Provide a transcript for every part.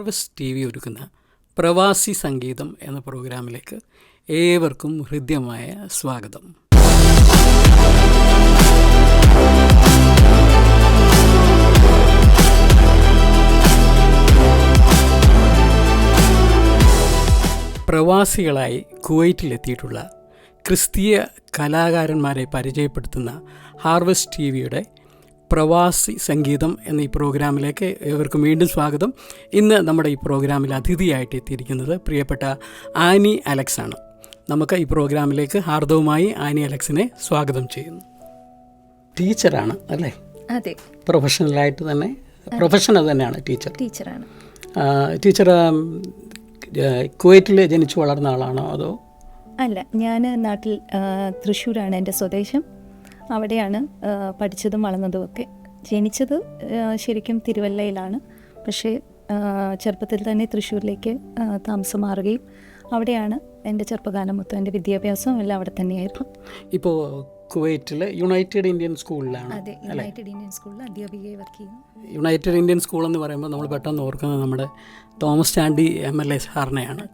Harvest TV ഒരുക്കുന്ന പ്രവാസി സംഗീതം എന്ന പ്രോഗ്രാമിലേക്ക് ഏവർക്കും ഹൃദ്യമായ സ്വാഗതം. പ്രവാസികളായി കുവൈറ്റിലെത്തിയിട്ടുള്ള ക്രിസ്തീയ കലാകാരന്മാരെ പരിചയപ്പെടുത്തുന്ന ഹാർവസ്റ്റ് TVയുടെ പ്രവാസി സംഗീതം എന്ന ഈ പ്രോഗ്രാമിലേക്ക് ഏവർക്കും വീണ്ടും സ്വാഗതം. ഇന്ന് നമ്മുടെ ഈ പ്രോഗ്രാമിൽ അതിഥിയായിട്ട് എത്തിയിരിക്കുന്നത് പ്രിയപ്പെട്ട ആനി അലക്സ് ആണ്. നമുക്ക് ഈ പ്രോഗ്രാമിലേക്ക് ഹാർദവുമായി ആനി അലക്സിനെ സ്വാഗതം ചെയ്യുന്നു. ടീച്ചറാണ് അല്ലേ? അതെ, പ്രൊഫഷണലായിട്ട് തന്നെ പ്രൊഫഷൻ അത് തന്നെയാണ് ടീച്ചറാണ്. ടീച്ചർ കുവൈറ്റിൽ ജനിച്ചു വളർന്ന ആളാണോ അതോ? അല്ല, ഞാൻ നാട്ടിൽ തൃശ്ശൂരാണ് എൻ്റെ സ്വദേശം. അവിടെയാണ് പഠിച്ചതും വളർന്നതും ഒക്കെ. ജനിച്ചത് ശരിക്കും തിരുവല്ലയിലാണ്, പക്ഷേ ചെറുപ്പത്തിൽ തന്നെ തൃശ്ശൂരിലേക്ക് താമസം മാറുകയും അവിടെയാണ് എൻ്റെ ചെറുപ്പകാലം മൊത്തം എൻ്റെ വിദ്യാഭ്യാസം എല്ലാം അവിടെ തന്നെയായിരുന്നു. ഇപ്പോൾ കുവൈറ്റിൽ യുണൈറ്റഡ് ഇന്ത്യൻ സ്കൂളിലാണ്. അതെ, യുണൈറ്റഡ് ഇന്ത്യൻ സ്കൂളിൽ അധ്യാപികയായി വർക്ക് ചെയ്യുന്നു. യുണൈറ്റഡ് ഇന്ത്യൻ സ്കൂൾ എന്ന് പറയുമ്പോൾ നമ്മൾ പെട്ടെന്ന് ഓർക്കുന്നത് നമ്മുടെ തോമസ് ചാണ്ടി MLA സാറിനെയാണ്.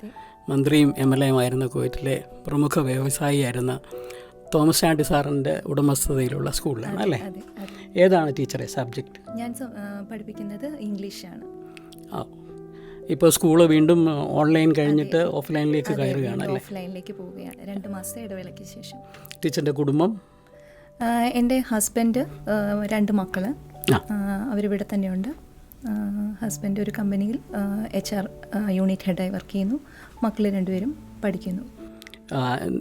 മന്ത്രിയും MLA ആയിരുന്ന കുവൈറ്റിലെ പ്രമുഖ വ്യവസായിയായിരുന്ന തോമസ് ചാണ്ടി സാറിൻ്റെ ഉടമസ്ഥതയിലുള്ള സ്കൂളിലാണ് അല്ലേ? ഏതാണ് ടീച്ചറെ സബ്ജക്റ്റ്? ഞാൻ പഠിപ്പിക്കുന്നത് ഇംഗ്ലീഷാണ്. ഇപ്പോൾ സ്കൂള് വീണ്ടും ഓൺലൈൻ കഴിഞ്ഞിട്ട് ഓഫ്ലൈനിലേക്ക് കയറുകയാണ് അല്ലേ? ഓഫ്ലൈനിലേക്ക് പോവുകയാണ് 2 മാസത്തെ ഇടവേളയ്ക്ക് ശേഷം. ടീച്ചറിൻ്റെ കുടുംബം? എൻ്റെ ഹസ്ബൻഡ്, 2 മക്കൾ, അവരിവിടെ തന്നെയുണ്ട്. ഹസ്ബൻഡ് ഒരു കമ്പനിയിൽ HR യൂണിറ്റ് ഹെഡായി വർക്ക് ചെയ്യുന്നു. മക്കൾ 2 പേരും പഠിക്കുന്നു.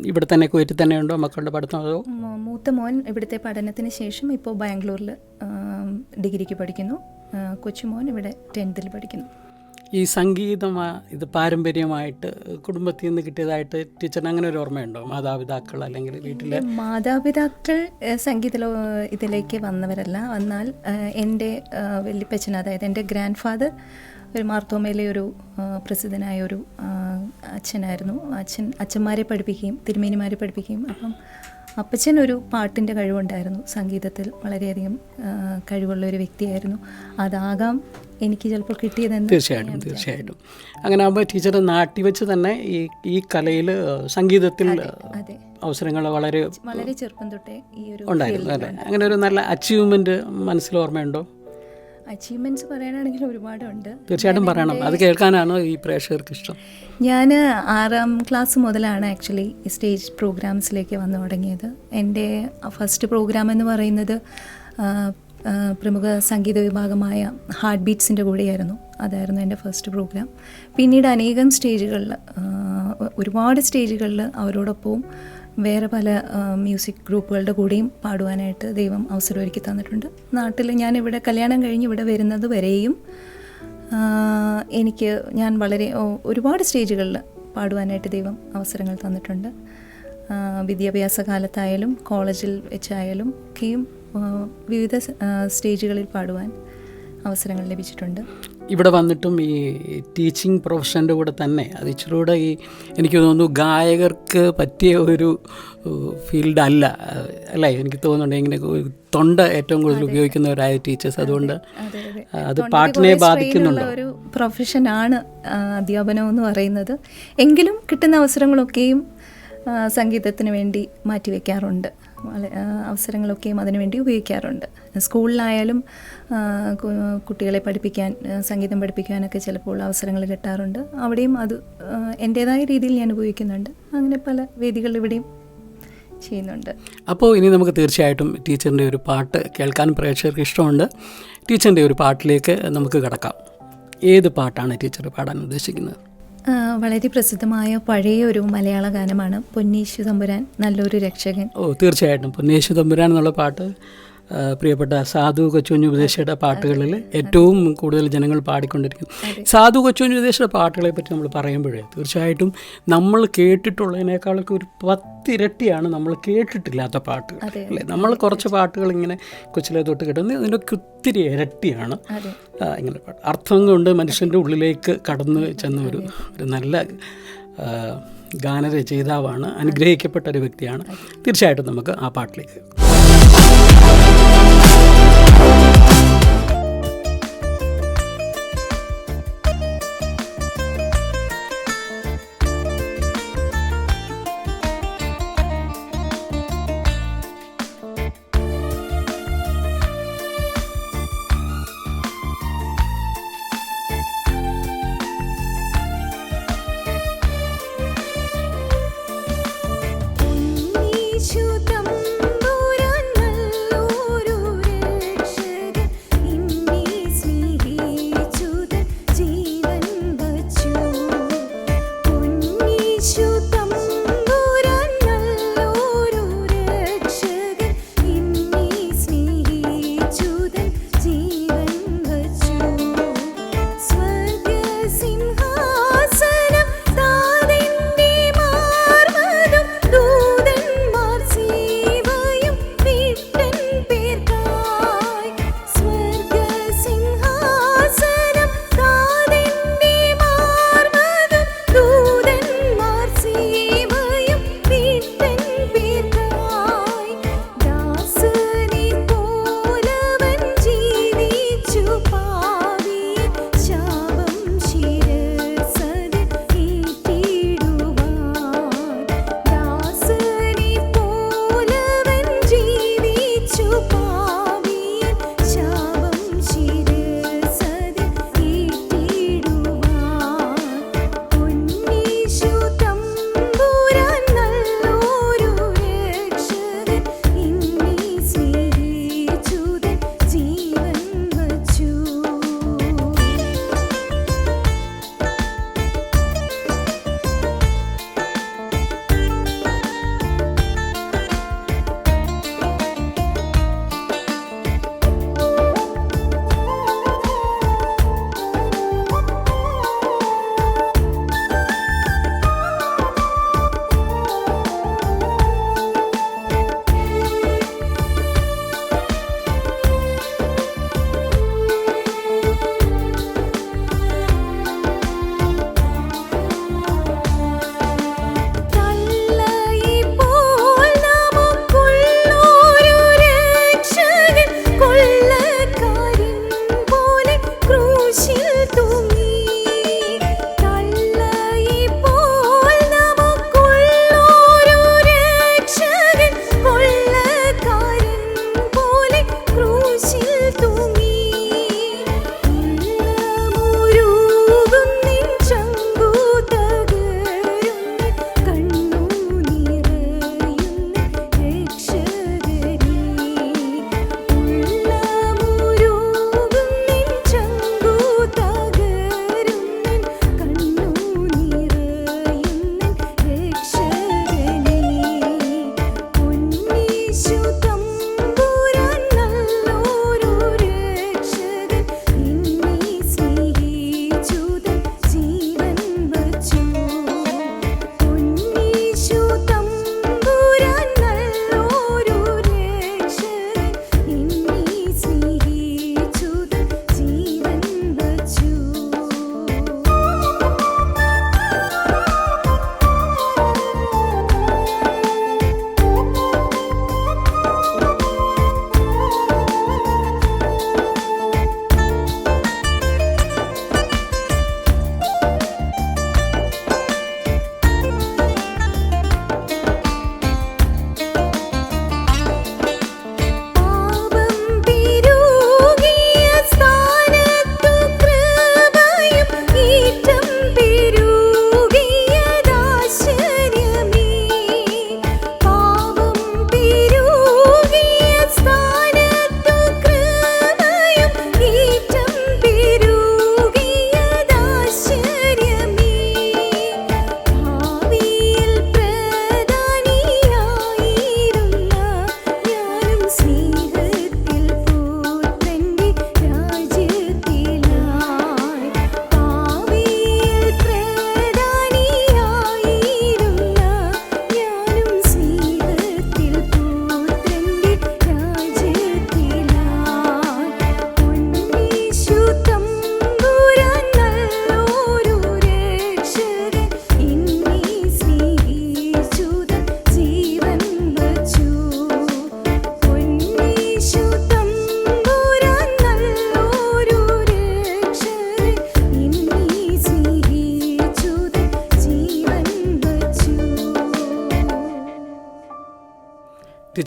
ഇവിടെ തന്നെ കുവൈറ്റിൽ തന്നെ ഉണ്ടോ മക്കളുടെ പഠിത്തം? അതോ? മൂത്ത മോൻ ഇവിടുത്തെ പഠനത്തിന് ശേഷം ഇപ്പോൾ ബാംഗ്ലൂരിൽ ഡിഗ്രിക്ക് പഠിക്കുന്നു. കൊച്ചുമോൻ ഇവിടെ 10th പഠിക്കുന്നു. ഈ സംഗീതം ഇത് പാരമ്പര്യമായിട്ട് കുടുംബത്തിൽ നിന്ന് കിട്ടിയതായിട്ട് ടീച്ചറിന് അങ്ങനെ ഒരു ഓർമ്മയുണ്ടോ? മാതാപിതാക്കൾ അല്ലെങ്കിൽ വീട്ടിലെ മാതാപിതാക്കൾ ഇതിലേക്ക് വന്നവരല്ല. എന്നാൽ എൻ്റെ വല്യപ്പച്ചൻ, അതായത് എൻ്റെ ഗ്രാൻഡ് ഫാദർ ഒരു മാർത്തോമയിലെ ഒരു പ്രസിദ്ധനായ ഒരു അച്ഛനായിരുന്നു. അച്ഛന്മാരെ പഠിപ്പിക്കുകയും തിരുമേനിമാരെ പഠിപ്പിക്കുകയും, അപ്പം അപ്പച്ചൻ ഒരു പാട്ടിൻ്റെ കഴിവുണ്ടായിരുന്നു. സംഗീതത്തിൽ വളരെയധികം കഴിവുള്ള ഒരു വ്യക്തിയായിരുന്നു. അതാകാം എനിക്ക് ചിലപ്പോൾ കിട്ടിയതെന്ന്. തീർച്ചയായിട്ടും. അങ്ങനെ ആകുമ്പോൾ ടീച്ചർ നാട്ടിൽ വെച്ച് തന്നെ ഈ കലയിൽ സംഗീതത്തിൽ അവസരങ്ങൾ വളരെ ചെറുപ്പം തൊട്ടേ ഈ ഒരു ഉണ്ടായിരുന്നു അല്ലേ? അങ്ങനെ ഒരു നല്ല അച്ചീവ്മെൻറ്റ് മനസ്സിൽ ഓർമ്മയുണ്ടോ? അച്ചീവ്മെൻറ്റ്സ് പറയാനാണെങ്കിൽ ഒരുപാടുണ്ട്. തീർച്ചയായിട്ടും പറയണം, അത് കേൾക്കാനാണ് ഈ പ്രേക്ഷകർക്ക് ഇഷ്ടം. ഞാൻ 6ാം ക്ലാസ് മുതലാണ് ആക്ച്വലി സ്റ്റേജ് പ്രോഗ്രാംസിലേക്ക് വന്നു തുടങ്ങിയത്. എൻ്റെ ഫസ്റ്റ് പ്രോഗ്രാം എന്ന് പറയുന്നത് പ്രമുഖ സംഗീത വിഭാഗമായ ഹാർട്ട് ബീറ്റ്സിൻ്റെ കൂടെയായിരുന്നു. അതായിരുന്നു എൻ്റെ ഫസ്റ്റ് പ്രോഗ്രാം. പിന്നീട് അനേകം സ്റ്റേജുകളിൽ, ഒരുപാട് സ്റ്റേജുകളിൽ അവരോടൊപ്പവും വേറെ പല മ്യൂസിക് ഗ്രൂപ്പുകളുടെ കൂടെയും പാടുവാനായിട്ട് ദൈവം അവസരമൊരുക്കി തന്നിട്ടുണ്ട്. നാട്ടിൽ ഞാനിവിടെ കല്യാണം കഴിഞ്ഞ് ഇവിടെ വരുന്നത് വരെയും ഞാൻ ഒരുപാട് സ്റ്റേജുകളിൽ പാടുവാനായിട്ട് ദൈവം അവസരങ്ങൾ തന്നിട്ടുണ്ട്. വിദ്യാഭ്യാസ കാലത്തായാലും കോളേജിൽ വെച്ചായാലും ഒക്കെയും വിവിധ സ്റ്റേജുകളിൽ പാടുവാൻ അവസരങ്ങൾ ലഭിച്ചിട്ടുണ്ട്. ഇവിടെ വന്നിട്ടും ഈ ടീച്ചിങ് പ്രൊഫഷൻ്റെ കൂടെ തന്നെ അത് ഇച്ചിരൂടെ എനിക്ക് തോന്നുന്നു ഗായകർക്ക് പറ്റിയ ഒരു ഫീൽഡ് അല്ലേ? എനിക്ക് തോന്നുന്നുണ്ട് ഇങ്ങനെ തൊണ്ട ഏറ്റവും കൂടുതൽ ഉപയോഗിക്കുന്നവരായ ടീച്ചേഴ്സ്, അതുകൊണ്ട് അത് പാട്ടിനെ ബാധിക്കുന്നുണ്ട്. ഒരു പ്രൊഫഷനാണ് അധ്യാപനം എന്ന് പറയുന്നത്. എങ്കിലും കിട്ടുന്ന അവസരങ്ങളൊക്കെയും സംഗീതത്തിന് വേണ്ടി മാറ്റിവെക്കാറുണ്ട്. അവസരങ്ങളൊക്കെയും അതിനുവേണ്ടി ഉപയോഗിക്കാറുണ്ട്. സ്കൂളിലായാലും കുട്ടികളെ പഠിപ്പിക്കാൻ, സംഗീതം പഠിപ്പിക്കാനൊക്കെ ചിലപ്പോൾ അവസരങ്ങൾ കിട്ടാറുണ്ട്. അവിടെയും അത് എൻ്റേതായ രീതിയിൽ ഞാൻ ഉപയോഗിക്കുന്നുണ്ട്. അങ്ങനെ പല വേദികളിൽ ഇവിടെയും ചെയ്യുന്നുണ്ട്. അപ്പോൾ ഇനി നമുക്ക് തീർച്ചയായിട്ടും ടീച്ചറിൻ്റെ ഒരു പാട്ട് കേൾക്കാൻ പ്രേക്ഷകർക്ക് ഇഷ്ടമുണ്ട്. ടീച്ചറിൻ്റെ ഒരു പാട്ടിലേക്ക് നമുക്ക് കടക്കാം. ഏത് പാട്ടാണ് ടീച്ചർ പാടാൻ ഉദ്ദേശിക്കുന്നത്? വളരെ പ്രസിദ്ധമായ പഴയ ഒരു മലയാള ഗാനമാണ് പൊന്നീശു തമ്പുരാൻ നല്ലൊരു രക്ഷകൻ. തീർച്ചയായിട്ടും പൊന്നീശു തമ്പുരാൻ എന്നുള്ള പാട്ട് പ്രിയപ്പെട്ട സാധു കൊച്ചുകുഞ്ഞ് ഉപദേശിയുടെ പാട്ടുകളിൽ ഏറ്റവും കൂടുതൽ ജനങ്ങൾ പാടിക്കൊണ്ടിരിക്കുന്നു. സാധു കൊച്ചുകുഞ്ഞ് ഉപദേശിയുടെ പാട്ടുകളെ പറ്റി നമ്മൾ പറയുമ്പോഴേ തീർച്ചയായിട്ടും നമ്മൾ കേട്ടിട്ടുള്ളതിനേക്കാളൊക്കെ ഒരു 10 ഇരട്ടിയാണ് നമ്മൾ കേട്ടിട്ടില്ലാത്ത പാട്ടുകൾ അല്ലേ? നമ്മൾ കുറച്ച് പാട്ടുകൾ ഇങ്ങനെ കൊച്ചിലെ തൊട്ട് കേട്ടുന്നത് ഇതിൻ്റെയൊക്കെ ഒത്തിരി ഇരട്ടിയാണ് ഇങ്ങനെ പാട്ട്. അർത്ഥം കൊണ്ട് മനുഷ്യൻ്റെ ഉള്ളിലേക്ക് കടന്നു ചെന്ന ഒരു നല്ല ഗാനരചയിതാവാണ്, അനുഗ്രഹിക്കപ്പെട്ട ഒരു വ്യക്തിയാണ്. തീർച്ചയായിട്ടും നമുക്ക് ആ പാട്ടിലേക്ക്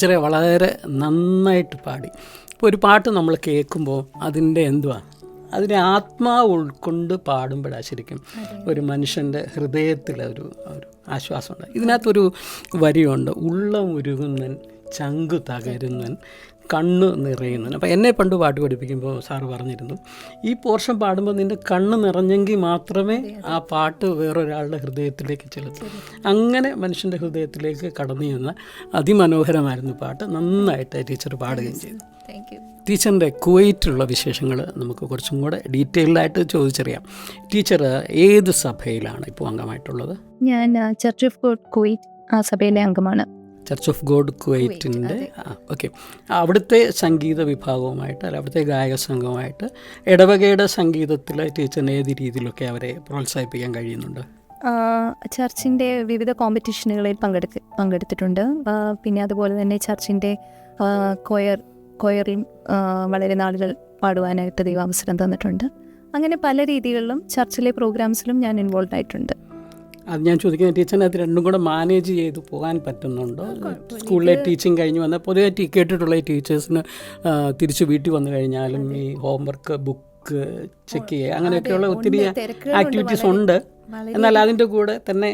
ടീച്ചറെ വളരെ നന്നായിട്ട് പാടി. ഇപ്പോൾ ഒരു പാട്ട് നമ്മൾ കേൾക്കുമ്പോൾ അതിൻ്റെ അതിനെ ആത്മാവ് ഉൾക്കൊണ്ട് പാടുമ്പോഴാണ് ശരിക്കും ഒരു മനുഷ്യൻ്റെ ഹൃദയത്തിലൊരു ആശ്വാസമുണ്ട്. ഇതിനകത്തൊരു വരിയുണ്ട്, ഉള്ളം ഉരുകുന്നൻ ചങ്കു തകരുന്നൻ കണ്ണ് നിറയുന്നൻ. അപ്പോൾ എന്നെ പണ്ട് പാട്ട് പഠിപ്പിക്കുമ്പോൾ സാറ് പറഞ്ഞിരുന്നു, ഈ പോർഷൻ പാടുമ്പോൾ നിൻ്റെ കണ്ണ് നിറഞ്ഞെങ്കിൽ മാത്രമേ ആ പാട്ട് വേറൊരാളുടെ ഹൃദയത്തിലേക്ക് ചെലുത്തൂ. അങ്ങനെ മനുഷ്യൻ്റെ ഹൃദയത്തിലേക്ക് കടന്നു ചെന്ന അതിമനോഹരമായിരുന്നു പാട്ട്. നന്നായിട്ട് ടീച്ചർ പാടുകയും ചെയ്തു. ടീച്ചറിൻ്റെ കുവൈറ്റിലുള്ള വിശേഷങ്ങൾ നമുക്ക് കുറച്ചും കൂടെ ഡീറ്റെയിൽഡായിട്ട് ചോദിച്ചറിയാം. ടീച്ചർ ഏത് സഭയിലാണ് ഇപ്പോൾ അംഗമായിട്ടുള്ളത്? ഞാൻ ചർച്ച് ഓഫ് ഗോഡ് കുവൈറ്റ് ആ സഭയിലെ അംഗമാണ്. ചർച്ച് ഓഫ് ഗോഡ് കുവൈറ്റിൻ്റെ ഓക്കെ. അവിടുത്തെ സംഗീത വിഭാഗവുമായിട്ട് അല്ല അവിടുത്തെ ഗായക സംഘവുമായിട്ട് ഇടവകയുടെ സംഗീതത്തിൽ ടീച്ചറിന് ഏത് രീതിയിലൊക്കെ അവരെ പ്രോത്സാഹിപ്പിക്കാൻ കഴിയുന്നുണ്ട്? ചർച്ചിൻ്റെ വിവിധ കോമ്പറ്റീഷനുകളിൽ പങ്കെടുത്തിട്ടുണ്ട്. പിന്നെ അതുപോലെ തന്നെ ചർച്ചിൻ്റെ കൊയറിൽ വളരെ നാളുകൾ പാടുവാനായിട്ട് ദൈവം അവസരം തന്നിട്ടുണ്ട്. അങ്ങനെ പല രീതികളിലും ചർച്ചിലെ പ്രോഗ്രാംസിലും ഞാൻ ഇൻവോൾവ് ആയിട്ടുണ്ട്. അത് ഞാൻ ചോദിക്കുന്നത് ടീച്ചറിന് അത് രണ്ടും കൂടെ മാനേജ് ചെയ്ത് പോകാൻ പറ്റുന്നുണ്ടോ? സ്കൂളിലെ ടീച്ചിങ് കഴിഞ്ഞ് വന്നാൽ പൊതുവെ കേട്ടിട്ടുള്ള ഈ ടീച്ചേഴ്സിന് തിരിച്ച് വീട്ടിൽ വന്നു കഴിഞ്ഞാലും ഈ ഹോംവർക്ക് ബുക്ക് ചെക്ക് ചെയ്യുക അങ്ങനെയൊക്കെയുള്ള ഒത്തിരി ആക്ടിവിറ്റീസ് ഉണ്ട്. എന്നാൽ അതിൻ്റെ കൂടെ തന്നെ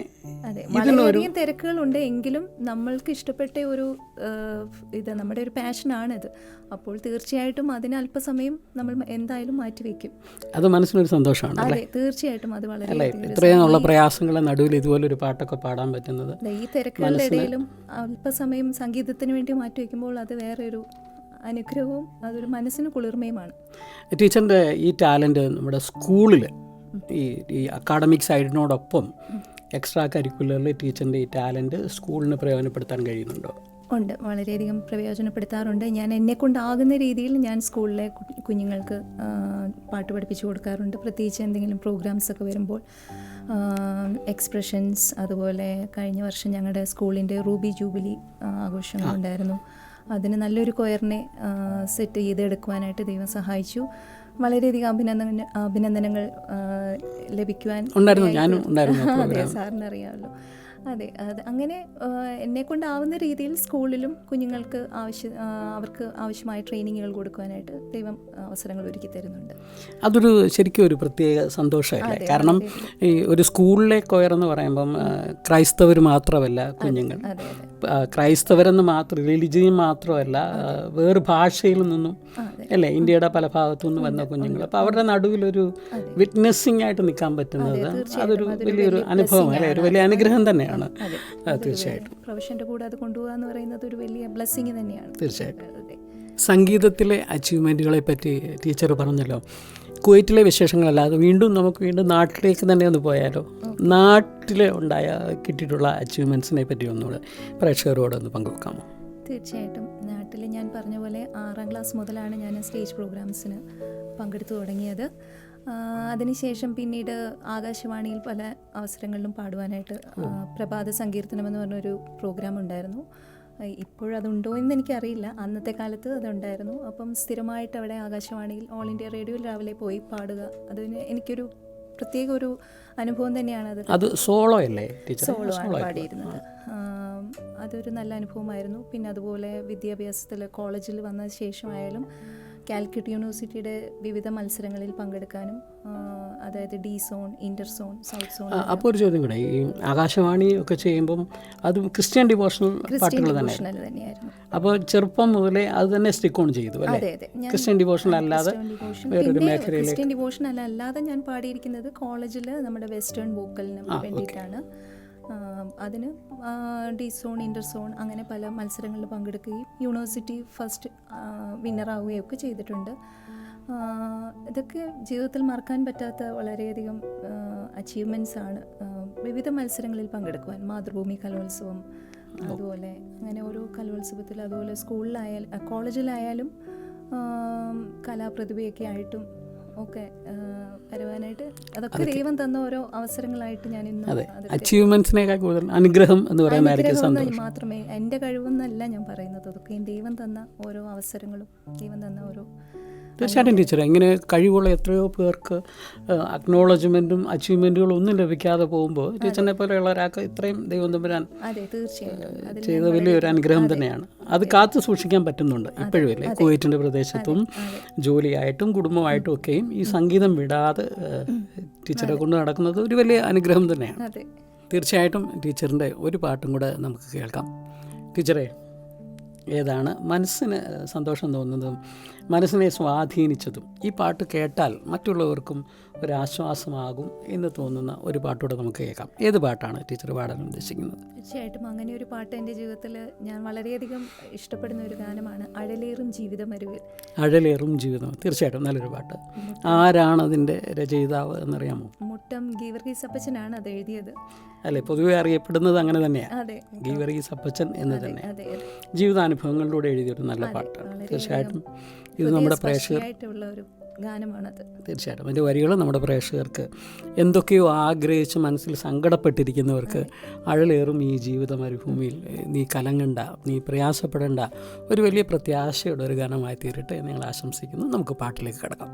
വളരെയധികം തിരക്കുകളുണ്ട്. എങ്കിലും നമ്മൾക്ക് ഇഷ്ടപ്പെട്ട ഒരു ഇത് നമ്മുടെ ഒരു പാഷനാണിത്. അപ്പോൾ തീർച്ചയായിട്ടും അതിന് അല്പസമയം നമ്മൾ എന്തായാലും മാറ്റിവെക്കും. അത് മനസ്സിനൊരു സന്തോഷമാണ്. അതെ, തീർച്ചയായിട്ടും അത് വളരെ അല്ലേ, ഇത്രയുള്ള പ്രയാസങ്ങളെ നടുവിൽ ഇതുപോലൊരു പാട്ടൊക്കെ പാടാൻ പറ്റുന്നത്. ഈ തിരക്കുകളുടെ ഇടയിലും അല്പസമയം സംഗീതത്തിന് വേണ്ടി മാറ്റിവെക്കുമ്പോൾ അത് വേറൊരു അനുഗ്രഹവും അതൊരു മനസ്സിന് കുളിർമയുമാണ്. ടീച്ചറിൻ്റെ ഈ ടാലൻറ്റ് നമ്മുടെ സ്കൂളിൽ ഈ അക്കാഡമിക് സൈഡിനോടൊപ്പം എക്സ്ട്രാ കരിക്കുലറിൽ ടീച്ചറിൻ്റെ ഈ ടാലൻറ്റ് സ്കൂളിന് പ്രയോജനപ്പെടുത്താൻ കഴിയുന്നുണ്ടോ? ഉണ്ട്, വളരെയധികം പ്രയോജനപ്പെടുത്താറുണ്ട്. ഞാൻ എന്നെക്കൊണ്ടാകുന്ന രീതിയിൽ ഞാൻ സ്കൂളിലെ കുഞ്ഞുങ്ങൾക്ക് പാട്ട് പഠിപ്പിച്ചു കൊടുക്കാറുണ്ട്. പ്രത്യേകിച്ച് എന്തെങ്കിലും പ്രോഗ്രാംസൊക്കെ വരുമ്പോൾ എക്സ്പ്രഷൻസ്, അതുപോലെ കഴിഞ്ഞ വർഷം ഞങ്ങളുടെ സ്കൂളിൻ്റെ റൂബി ജൂബിലി ആഘോഷങ്ങളുണ്ടായിരുന്നു. അതിന് നല്ലൊരു കൊയറിനെ സെറ്റ് ചെയ്തെടുക്കുവാനായിട്ട് ദൈവം സഹായിച്ചു. വളരെയധികം അഭിനന്ദനങ്ങൾ ലഭിക്കുവാൻ അതെ, സാറിനറിയാമല്ലോ. അതെ, അത് അങ്ങനെ എന്നെക്കൊണ്ടാവുന്ന രീതിയിൽ സ്കൂളിലും കുഞ്ഞുങ്ങൾക്ക് അവർക്ക് ആവശ്യമായ ട്രെയിനിങ്ങുകൾ കൊടുക്കുവാനായിട്ട് ദൈവം അവസരങ്ങൾ ഒരുക്കി തരുന്നുണ്ട്. അതൊരു ശരിക്കും ഒരു പ്രത്യേക സന്തോഷമല്ലേ? കാരണം ഈ ഒരു സ്കൂളിലെ കൊയർ എന്ന് പറയുമ്പം ക്രൈസ്തവർ മാത്രമല്ല കുഞ്ഞുങ്ങൾ, ക്രൈസ്തവരെന്ന് മാത്രം റിലിജിയൻ മാത്രമല്ല വേറെ ഭാഷയിൽ നിന്നും അല്ലേ ഇന്ത്യയുടെ പല ഭാഗത്തു നിന്നും വന്ന കുഞ്ഞുങ്ങൾ. അപ്പോൾ അവരുടെ നടുവിലൊരു വിറ്റ്നസ്സിംഗ് ആയിട്ട് നിൽക്കാൻ പറ്റുന്നത് അതൊരു വലിയൊരു അനുഭവം അല്ലേ, ഒരു വലിയ അനുഗ്രഹം തന്നെയാണ്. തീർച്ചയായിട്ടും പ്രൊഫഷൻ്റെ കൂടെ അത് കൊണ്ടുപോകുക എന്ന് പറയുന്നത് ഒരു വലിയ ബ്ലെസ്സിങ് തന്നെയാണ്. തീർച്ചയായിട്ടും. സംഗീതത്തിലെ അച്ചീവ്മെൻറ്റുകളെ പറ്റി ടീച്ചർ പറഞ്ഞല്ലോ. കുവൈറ്റിലെ വിശേഷങ്ങളല്ലാതെ വീണ്ടും നാട്ടിലേക്ക് തന്നെ ഒന്ന് പോയാലോ? നാട്ടിൽ കിട്ടിയിട്ടുള്ള അച്ചീവ്മെൻറ്റ്സിനെ പറ്റി ഒന്നുകൂടെ പ്രേക്ഷകരോടൊന്ന് പങ്കുവെക്കാമോ? തീർച്ചയായിട്ടും. നാട്ടിൽ ഞാൻ പറഞ്ഞ പോലെ 6ാം ക്ലാസ് മുതലാണ് ഞാൻ സ്റ്റേജ് പ്രോഗ്രാംസിന് പങ്കെടുത്തു തുടങ്ങിയത്. അതിനുശേഷം പിന്നീട് ആകാശവാണിയിൽ പല അവസരങ്ങളിലും പാടുവാനായിട്ട് പ്രഭാത സങ്കീർത്തനം എന്ന് പറഞ്ഞൊരു പ്രോഗ്രാം ഉണ്ടായിരുന്നു. ഇപ്പോഴതുണ്ടോ എന്ന് എനിക്കറിയില്ല, അന്നത്തെ കാലത്ത് അതുണ്ടായിരുന്നു. അപ്പം സ്ഥിരമായിട്ട് അവിടെ ആകാശവാണിയിൽ ഓൾ ഇന്ത്യ റേഡിയോയിൽ രാവിലെ പോയി പാടുക, അതിന് എനിക്കൊരു പ്രത്യേക ഒരു അനുഭവം തന്നെയാണ്. അത് സോളോ അല്ലേ? സോളോ ആണ് പാടിയിരുന്നത്. അതൊരു നല്ല അനുഭവമായിരുന്നു. പിന്നെ അതുപോലെ വിദ്യാഭ്യാസത്തിൽ കോളേജിൽ വന്ന ശേഷമായാലും കാലിക്കറ്റ് യൂണിവേഴ്സിറ്റിയുടെ വിവിധ മത്സരങ്ങളിൽ പങ്കെടുക്കാനും, അതായത് D zone, Inter zone, south zone. അപ്പോൾ ഒരു ചോദ്യം കൂടെ, ഈ ആകാശവാണി ഒക്കെ ചെയ്യുമ്പം അത് ക്രിസ്ത്യൻ ഡിവോഷണൽ പാട്ടുകൾ തന്നെയായിരുന്നു. അപ്പോൾ ചെറുപ്പം മുതലേ അത് തന്നെ സ്റ്റിക്ക് ഓൺ ചെയ്തു അല്ലേ? ക്രിസ്ത്യൻ ഡിവോഷണൽ അല്ലാതെ വേറൊരു മേഖലയിൽ ക്രിസ്ത്യൻ ഡിവോഷണൽ അല്ലാതെ ഞാൻ പാടിയിരിക്കുന്നത് കോളേജിൽ നമ്മുടെ വെസ്റ്റേൺ വോക്കലിന് വേണ്ടിയിട്ടാണ്. അതിന് ഡി സോൺ, ഇന്റർ സോൺ അങ്ങനെ പല മത്സരങ്ങളിൽ പങ്കെടുക്കുകയും യൂണിവേഴ്സിറ്റി ഫസ്റ്റ് വിന്നറാവുകയൊക്കെ ചെയ്തിട്ടുണ്ട്. ഇതൊക്കെ ജീവിതത്തിൽ മറക്കാൻ പറ്റാത്ത വളരെയധികം അച്ചീവ്മെൻറ്റ്സ് ആണ്. വിവിധ മത്സരങ്ങളിൽ പങ്കെടുക്കുവാൻ, മാതൃഭൂമി കലോത്സവം, അതുപോലെ അങ്ങനെ ഓരോ കലോത്സവത്തിൽ, അതുപോലെ സ്കൂളിലായാലും കോളേജിലായാലും കലാപ്രതിഭയൊക്കെ ആയിട്ടും ഒക്കെ വരുവാനായിട്ട് അതൊക്കെ ദൈവം തന്ന ഓരോ അവസരങ്ങളായിട്ട് ഞാൻ ഇന്ന് അച്ചീവ്മെന്റ്സിനേക്കാൾ കൂടുതൽ അനുഗ്രഹം എന്ന് പറയുന്നത് മാത്രമേ, എൻ്റെ കഴിവെന്നല്ല ഞാൻ പറയുന്നത്. അതൊക്കെ ദൈവം തന്ന ഓരോ അവസരങ്ങളും, ദൈവം തന്ന ഓരോ തീർച്ചയായിട്ടും ടീച്ചറെ, ഇങ്ങനെ കഴിവുള്ള എത്രയോ പേർക്ക് അക്നോളജ്മെൻറ്റും അച്ചീവ്മെൻറ്റുകളും ഒന്നും ലഭിക്കാതെ പോകുമ്പോൾ ടീച്ചറിനെ പോലെയുള്ള ഒരാൾക്ക് ഇത്രയും ദൈവം തമ്പുരാൻ ചെയ്ത വലിയൊരു അനുഗ്രഹം തന്നെയാണ്. അത് കാത്തു സൂക്ഷിക്കാൻ പറ്റുന്നുണ്ട് ഇപ്പോഴും അല്ലേ. കുവൈറ്റിൻ്റെ പ്രദേശത്തും ജോലിയായിട്ടും കുടുംബമായിട്ടും ഒക്കെയും ഈ സംഗീതം വിടാതെ ടീച്ചറെ കൊണ്ട് നടക്കുന്നത് ഒരു വലിയ അനുഗ്രഹം തന്നെയാണ്. തീർച്ചയായിട്ടും ടീച്ചറിൻ്റെ ഒരു പാട്ടും കൂടെ നമുക്ക് കേൾക്കാം. ടീച്ചറെ, ഏതാണ് മനസ്സിന് സന്തോഷം തോന്നുന്നതും മനസ്സിനെ സ്വാധീനിച്ചതും ഈ പാട്ട് കേട്ടാൽ മറ്റുള്ളവർക്കും ഒരാശ്വാസമാകും എന്ന് തോന്നുന്ന ഒരു പാട്ടുകൂടെ നമുക്ക് കേൾക്കാം? ഏത് പാട്ടാണ് ടീച്ചർ പാടാൻ ഉദ്ദേശിക്കുന്നത്? തീർച്ചയായിട്ടും അങ്ങനെ ഒരു പാട്ട് എൻ്റെ ജീവിതത്തിൽ ഞാൻ വളരെയധികം ഇഷ്ടപ്പെടുന്ന ഒരു ഗാനമാണ് അഴലേറും ജീവിതമരുവിൽ. അഴലേറും ജീവിതം, തീർച്ചയായിട്ടും നല്ലൊരു പാട്ട്. ആരാണ് അതിൻ്റെ രചയിതാവ് എന്നറിയാമോ? മുട്ടം ഗീവർഗീസ് അപ്പച്ചനാണ് അത് എഴുതിയത്. അല്ലേ, പൊതുവെ അറിയപ്പെടുന്നത് അങ്ങനെ തന്നെയാണ്, ഗീവർഗീസ് അപ്പച്ചൻ എന്ന് തന്നെ. ജീവിതാനുഭവങ്ങളിലൂടെ എഴുതിയൊരു നല്ല പാട്ടാണ്. തീർച്ചയായിട്ടും ഇത് നമ്മുടെ പ്രേക്ഷകർക്കുള്ള ഒരു ഗാനമാണത്. തീർച്ചയായിട്ടും അതിൻ്റെ വരികൾ നമ്മുടെ പ്രേക്ഷകർക്ക് എന്തൊക്കെയോ ആഗ്രഹിച്ച് മനസ്സിൽ സങ്കടപ്പെട്ടിരിക്കുന്നവർക്ക് അഴലേറും ഈ ജീവിത മരുഭൂമിയിൽ നീ കലങ്ങണ്ട, നീ പ്രയാസപ്പെടേണ്ട, ഒരു വലിയ പ്രത്യാശയുടെ ഒരു ഗാനമായി തീരട്ടെ എന്ന് ഞങ്ങൾ ആശംസിക്കുന്നു. നമുക്ക് പാട്ടിലേക്ക് കിടക്കാം.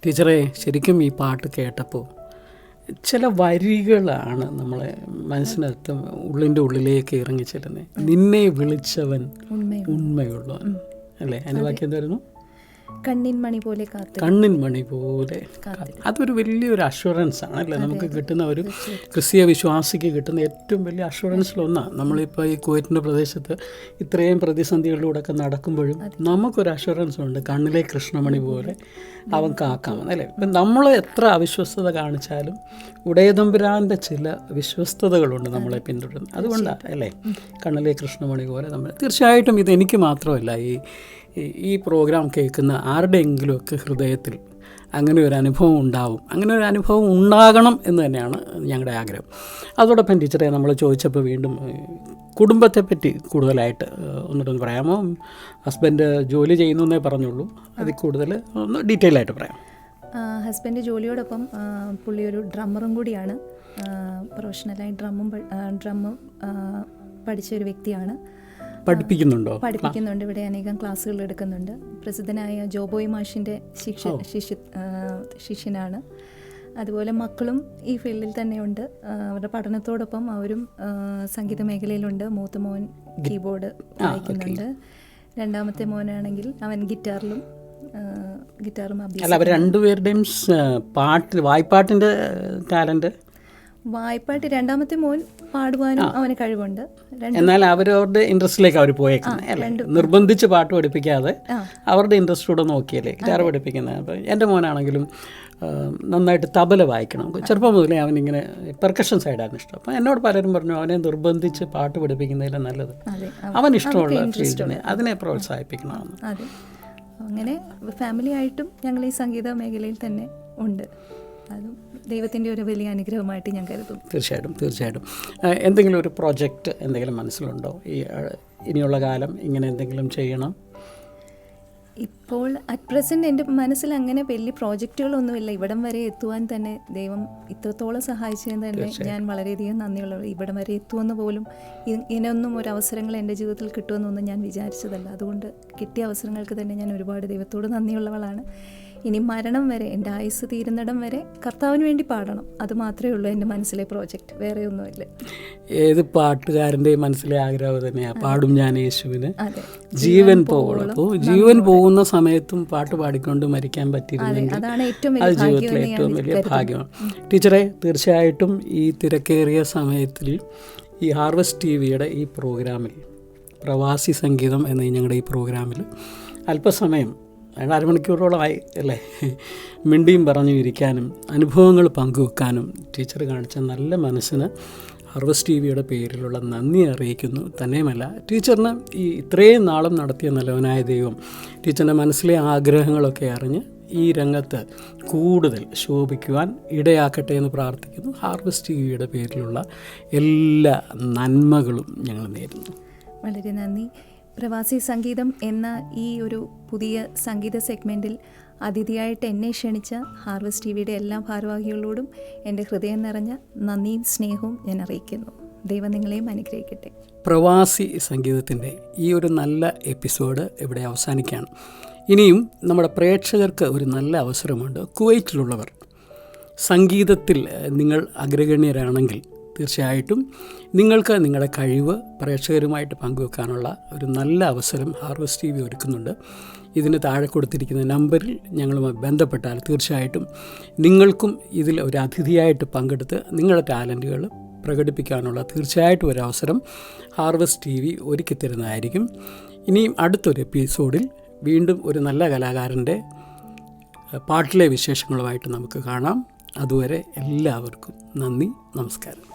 ടീച്ചറെ, ശരിക്കും ഈ പാട്ട് കേട്ടപ്പോൾ ചില വരികളാണ് നമ്മളെ മനസ്സിനകത്ത് ഉള്ളിൻ്റെ ഉള്ളിലേക്ക് ഇറങ്ങി ചെല്ലുന്നത്. നിന്നെ വിളിച്ചവൻ ഉണ്മയുള്ളവൻ, അല്ലേ? അതിൻ്റെ വാക്യം എന്തായിരുന്നു? കണ്ണിൻ മണി പോലെ കാത്ത്. കണ്ണിൻ മണി പോലെ. അതൊരു വലിയൊരു അഷുറൻസ് ആണല്ലേ നമുക്ക് കിട്ടുന്ന, ഒരു ക്രിസ്തീയ വിശ്വാസിക്ക് കിട്ടുന്ന ഏറ്റവും വലിയ അഷുറൻസിലൊന്നാണ്. നമ്മളിപ്പോൾ ഈ കുവൈറ്റിൻ്റെ പ്രദേശത്ത് ഇത്രയും പ്രതിസന്ധികളിലൂടെയൊക്കെ നടക്കുമ്പോഴും നമുക്കൊരു അഷുറൻസ് ഉണ്ട്, കണ്ണിലെ കൃഷ്ണമണി പോലെ അവൻ കാക്കാമെന്ന്, അല്ലേ? ഇപ്പം നമ്മൾ എത്ര അവിശ്വസ്തത കാണിച്ചാലും ഉടയതമ്പുരാൻ്റെ ചില വിശ്വസ്തതകളുണ്ട് നമ്മളെ പിന്തുടരുന്നത്. അതുകൊണ്ടാണ്, അല്ലേ, കണ്ണിലെ കൃഷ്ണമണി പോലെ നമ്മൾ. തീർച്ചയായിട്ടും ഇതെനിക്ക് മാത്രമല്ല, ഈ പ്രോഗ്രാം കേൾക്കുന്ന ആരുടെയെങ്കിലുമൊക്കെ ഹൃദയത്തിൽ അങ്ങനെ ഒരു അനുഭവം ഉണ്ടാവും, അങ്ങനെ ഒരു അനുഭവം ഉണ്ടാകണം എന്ന് തന്നെയാണ് ഞങ്ങളുടെ ആഗ്രഹം. അതോടൊപ്പം ടീച്ചറെ, നമ്മൾ ചോദിച്ചപ്പോൾ വീണ്ടും കുടുംബത്തെപ്പറ്റി കൂടുതലായിട്ട് ഒന്നിട്ടൊന്ന് പറയാമോ? ഹസ്ബൻഡ് ജോലി ചെയ്യുന്നു എന്നേ പറഞ്ഞുള്ളൂ, അതിൽ കൂടുതൽ ഒന്ന് ഡീറ്റെയിൽ ആയിട്ട് പറയാം. ഹസ്ബൻഡ് ജോലിയോടൊപ്പം പുള്ളി ഒരു ഡ്രമ്മറും കൂടിയാണ്. പ്രൊഫഷണലായി ഡ്രമ്മും പഠിച്ചൊരു വ്യക്തിയാണ്. പഠിപ്പിക്കുന്നുണ്ട്. ഇവിടെ അനേകം ക്ലാസ്സുകൾ എടുക്കുന്നുണ്ട്. പ്രസിദ്ധനായ ജോബോയ് മാഷിൻ്റെ ശിഷ്യനാണ്. അതുപോലെ മക്കളും ഈ ഫീൽഡിൽ തന്നെയുണ്ട്. അവരുടെ പഠനത്തോടൊപ്പം അവരും സംഗീത മേഖലയിലുണ്ട്. മൂത്ത മോൻ കീബോർഡ് വായിക്കുന്നുണ്ട്. രണ്ടാമത്തെ മോനാണെങ്കിൽ അവൻ ഗിറ്റാറും അല്ല, അവർ രണ്ടുപേരുടെയും വായ്പാട്ടിൻ്റെ ടാലൻറ്റ്. വായ്പാട്ട് രണ്ടാമത്തെ മോൻ പാടുവാനും അവന് കഴിവുണ്ട്. എന്നാൽ അവരവരുടെ ഇൻട്രസ്റ്റിലേക്ക് അവർ പോയേക്കുന്നത്, നിർബന്ധിച്ച് പാട്ട് പഠിപ്പിക്കാതെ അവരുടെ ഇൻട്രസ്റ്റോടെ നോക്കിയല്ലേ ഗിറ്റാർ പഠിപ്പിക്കുന്നത്. അപ്പോൾ എൻ്റെ മോനാണെങ്കിലും നന്നായിട്ട് തബല വായിക്കണം. ചെറുപ്പം മുതലേ അവനിങ്ങനെ പെർക്കഷൻ സൈഡാണ് ഇഷ്ടം. അപ്പോൾ എന്നോട് പലരും പറഞ്ഞു, അവനെ നിർബന്ധിച്ച് പാട്ട് പഠിപ്പിക്കുന്നതിലും നല്ലത് അവൻ ഇഷ്ടമുള്ള ഫീൽഡിനെ അതിനെ പ്രോത്സാഹിപ്പിക്കണമെന്ന്. അതെ, അങ്ങനെ ഫാമിലി ആയിട്ടും ഞങ്ങൾ ഈ സംഗീത മേഖലയിൽ തന്നെ ഉണ്ട്. അതും ദൈവത്തിൻ്റെ ഒരു വലിയ അനുഗ്രഹമായിട്ട് ഞാൻ കരുതും. തീർച്ചയായിട്ടും. എന്തെങ്കിലും ഒരു പ്രോജക്റ്റ് എന്തെങ്കിലും മനസ്സിലുണ്ടോ? ഇനിയുള്ള കാലം ഇങ്ങനെ എന്തെങ്കിലും ചെയ്യണം? ഇപ്പോൾ അറ്റ് പ്രസൻറ്റ് എൻ്റെ മനസ്സിൽ അങ്ങനെ വലിയ പ്രോജക്റ്റുകളൊന്നുമില്ല. ഇവിടം വരെ എത്തുവാൻ തന്നെ ദൈവം ഇത്രത്തോളം സഹായിച്ചതിന് തന്നെ ഞാൻ വളരെയധികം നന്ദിയുള്ളവർ. ഇവിടം വരെ എത്തുമെന്ന് പോലും ഇങ്ങനെയൊന്നും ഒരു അവസരങ്ങൾ എൻ്റെ ജീവിതത്തിൽ കിട്ടുമെന്നൊന്നും ഞാൻ വിചാരിച്ചതല്ല. അതുകൊണ്ട് കിട്ടിയ അവസരങ്ങൾക്ക് തന്നെ ഞാൻ ഒരുപാട് ദൈവത്തോട് നന്ദിയുള്ളവളാണ്. ഇനി മരണം വരെ, എൻ്റെ ആയുസ് തീരുന്നിടം വരെ കർത്താവിന് വേണ്ടി പാടണം. അത് മാത്രമേ ഉള്ളൂ എൻ്റെ മനസ്സിലെ പ്രോജക്റ്റ്, വേറെ ഒന്നുമില്ല. ഏത് പാട്ടുകാരൻ്റെയും മനസ്സിലെ ആഗ്രഹം തന്നെയാണ്, പാടും ഞാൻ യേശുവിന് ജീവൻ പോകണം. അപ്പോൾ ജീവൻ പോകുന്ന സമയത്തും പാട്ട് പാടിക്കൊണ്ട് മരിക്കാൻ പറ്റിയിരുന്നെങ്കിൽ അത് ജീവിതത്തിലെ ഏറ്റവും വലിയ ഭാഗ്യമാണ്. ടീച്ചറെ, തീർച്ചയായിട്ടും ഈ തിരക്കേറിയ സമയത്തിൽ ഈ ഹാർവസ്റ്റ് ടിവിയുടെ ഈ പ്രോഗ്രാമിൽ, പ്രവാസി സംഗീതം എന്ന ഞങ്ങളുടെ ഈ പ്രോഗ്രാമിൽ അല്പസമയം, അരമണിക്കൂറോളമായി അല്ലേ, മിണ്ടിയും പറഞ്ഞു ഇരിക്കാനും അനുഭവങ്ങൾ പങ്കുവെക്കാനും ടീച്ചർ കാണിച്ച നല്ല മനസ്സിന് ഹാർവസ്റ്റ് ടിവിയുടെ പേരിലുള്ള നന്ദി അറിയിക്കുന്നു. തന്നെയുമല്ല, ടീച്ചറിന് ഈ ഇത്രയും നാളും നടത്തിയ നല്ലവനായ ദൈവം ടീച്ചറിൻ്റെ മനസ്സിലെ ആഗ്രഹങ്ങളൊക്കെ അറിഞ്ഞ് ഈ രംഗത്ത് കൂടുതൽ ശോഭിക്കുവാൻ ഇടയാക്കട്ടെ എന്ന് പ്രാർത്ഥിക്കുന്നു. ഹാർവസ്റ്റ് ടിവിയുടെ പേരിലുള്ള എല്ലാ നന്മകളും ഞങ്ങൾ നേരുന്നു. വളരെ നന്ദി. പ്രവാസി സംഗീതം എന്ന ഈ ഒരു പുതിയ സംഗീത സെഗ്മെൻറ്റിൽ അതിഥിയായിട്ട് എന്നെ ക്ഷണിച്ച ഹാർവസ്റ്റ് ടിവിയുടെ എല്ലാ ഭാരവാഹികളോടും എൻ്റെ ഹൃദയം നിറഞ്ഞ നന്ദിയും സ്നേഹവും ഞാൻ അറിയിക്കുന്നു. ദൈവം നിങ്ങളെയും അനുഗ്രഹിക്കട്ടെ. പ്രവാസി സംഗീതത്തിൻ്റെ ഈ ഒരു നല്ല എപ്പിസോഡ് ഇവിടെ അവസാനിക്കുകയാണ്. ഇനിയും നമ്മുടെ പ്രേക്ഷകർക്ക് ഒരു നല്ല അവസരമുണ്ട്. കുവൈറ്റിലുള്ളവർ സംഗീതത്തിൽ നിങ്ങൾ അഗ്രഗണ്യരാണെങ്കിൽ തീർച്ചയായിട്ടും നിങ്ങൾക്ക് നിങ്ങളുടെ കഴിവ് പ്രേക്ഷകരുമായിട്ട് പങ്കുവെക്കാനുള്ള ഒരു നല്ല അവസരം ഹാർവസ്റ്റ് ടിവി ഒരുക്കുന്നുണ്ട്. ഇതിന് താഴെ കൊടുത്തിരിക്കുന്ന നമ്പറിൽ ഞങ്ങളുമായി ബന്ധപ്പെട്ടാൽ തീർച്ചയായിട്ടും നിങ്ങൾക്കും ഇതിൽ ഒരു അതിഥിയായിട്ട് പങ്കെടുത്ത് നിങ്ങളുടെ ടാലൻറ്റുകൾ പ്രകടിപ്പിക്കാനുള്ള തീർച്ചയായിട്ടും ഒരു അവസരം ഹാർവസ്റ്റ് ടിവി ഒരുക്കി തരുന്നതായിരിക്കും. ഇനിയും അടുത്തൊരു എപ്പിസോഡിൽ വീണ്ടും ഒരു നല്ല കലാകാരൻ്റെ പാട്ടിലെ വിശേഷങ്ങളുമായിട്ട് നമുക്ക് കാണാം. അതുവരെ എല്ലാവർക്കും നന്ദി, നമസ്കാരം.